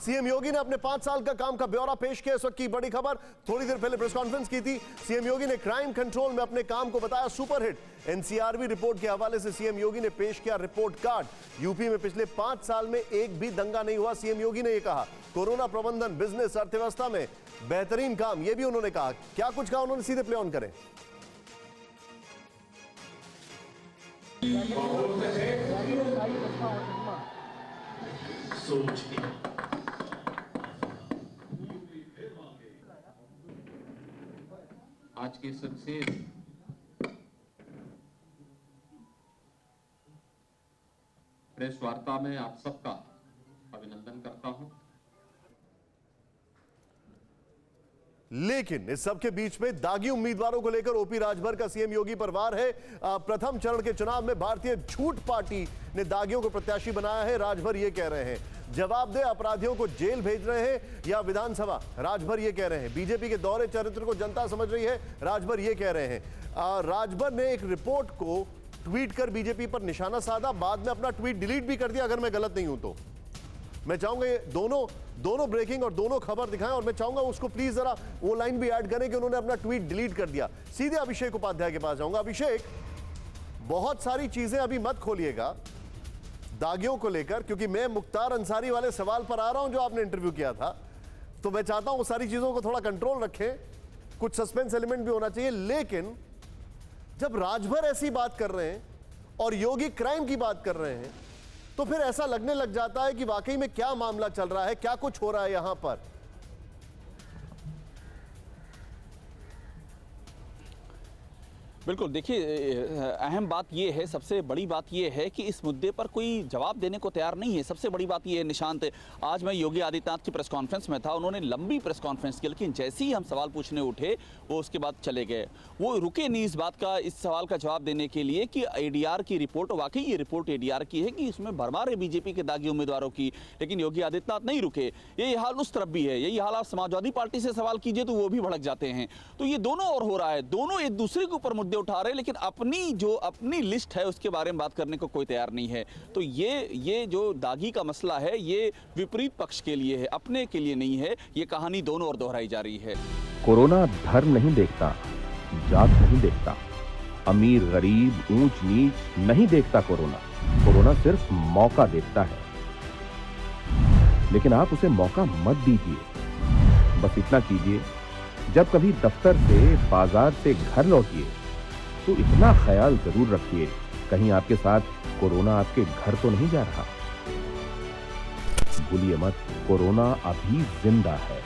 CM योगी ने अपने 5 साल का काम का ब्यौरा पेश किया। इस वक्त की बड़ी खबर, थोड़ी देर पहले प्रेस कॉन्फ्रेंस की थी। सीएम योगी ने क्राइम कंट्रोल में अपने काम को बताया सुपरहिट। एनसीआरबी रिपोर्ट के हवाले से सीएम योगी ने पेश किया रिपोर्ट कार्ड। यूपी में पिछले 5 साल में एक भी दंगा नहीं हुआ, सीएम योगी ने यह कहा। कोरोना प्रबंधन, बिजनेस, अर्थव्यवस्था में बेहतरीन काम, यह भी उन्होंने कहा। क्या कुछ कहा उन्होंने, सीधे प्ले ऑन करें। आज की सक्सेस प्रेस वार्ता में आप सबका अभिनंदन करता हूं। लेकिन इस सबके बीच में दागी उम्मीदवारों को लेकर ओपी राजभर का सीएम योगी पर वार है। प्रथम चरण के चुनाव में भारतीय झूठ पार्टी ने दागियों को प्रत्याशी बनाया है। राजभर ये कह रहे हैं जवाब दे अपराधियों को जेल भेज रहे हैं या विधानसभा, राजभर ये कह रहे हैं। बीजेपी के दौरे चरित्र को जनता समझ रही है, राजभर ये कह रहे हैं। राजभर ने एक रिपोर्ट को ट्वीट कर बीजेपी पर निशाना साधा, बाद में अपना ट्वीट डिलीट भी कर दिया। अगर मैं गलत नहीं हूं तो मैं चाहूंगा ये दोनों ब्रेकिंग और दोनों खबर दिखाएं, और मैं चाहूंगा उसको प्लीज जरा वो लाइन भी ऐड करें कि उन्होंने अपना ट्वीट डिलीट कर दिया। सीधे अभिषेक उपाध्याय के पास जाऊंगा। अभिषेक, बहुत सारी चीजें अभी मत खोलिएगा दागियों को लेकर, क्योंकि मैं मुख्तार अंसारी वाले सवाल पर आ रहा हूं जो आपने इंटरव्यू किया था। तो मैं चाहता हूं वो सारी चीजों को थोड़ा कंट्रोल रखें, कुछ सस्पेंस एलिमेंट भी होना चाहिए। लेकिन जब राजभर ऐसी बात कर रहे हैं और योगी क्राइम की बात कर रहे हैं, तो फिर ऐसा लगने लग जाता है कि वाकई में क्या मामला चल रहा है, क्या कुछ हो रहा है यहां पर। बिल्कुल, देखिए अहम बात यह है, सबसे बड़ी बात यह है कि इस मुद्दे पर कोई जवाब देने को तैयार नहीं है। सबसे बड़ी बात यह है निशांत, आज मैं योगी आदित्यनाथ की प्रेस कॉन्फ्रेंस में था, उन्होंने लंबी प्रेस कॉन्फ्रेंस की, लेकिन जैसे ही हम सवाल पूछने उठे वो उसके बाद चले गए। वो रुके नहीं इस बात का, इस सवाल का जवाब देने के लिए कि एडीआर की रिपोर्ट, वाकई ये रिपोर्ट एडीआर की है कि इसमें भरमार है बीजेपी के दागी उम्मीदवारों की, लेकिन योगी आदित्यनाथ नहीं रुके। यही हाल उस तरफ भी है, यही हाल आप समाजवादी पार्टी से सवाल कीजिए तो वो भी भड़क जाते हैं। तो ये दोनों और हो रहा है, दोनों एक दूसरे के ऊपर मुद्दे उठा रहे हैं, लेकिन अपनी लिस्ट है उसके बारे में बात करने को कोई तैयार नहीं है। तो ये जो दागी का मसला है ये विपरीत पक्ष के लिए है, अपने के लिए नहीं है। ये कहानी दोनों ओर दोहराई जा रही है। कोरोना धर्म नहीं देखता, जात नहीं देखता, अमीर गरीब ऊंच नीच नहीं देखता। कोरोना सिर्फ मौका देखता है, लेकिन आप उसे मौका मत दीजिए। बस इतना कीजिए, जब कभी दफ्तर से, बाजार से घर लौटिए तो इतना ख्याल जरूर रखिए कहीं आपके साथ कोरोना आपके घर तो नहीं जा रहा। भूलिए मत, कोरोना अभी जिंदा है।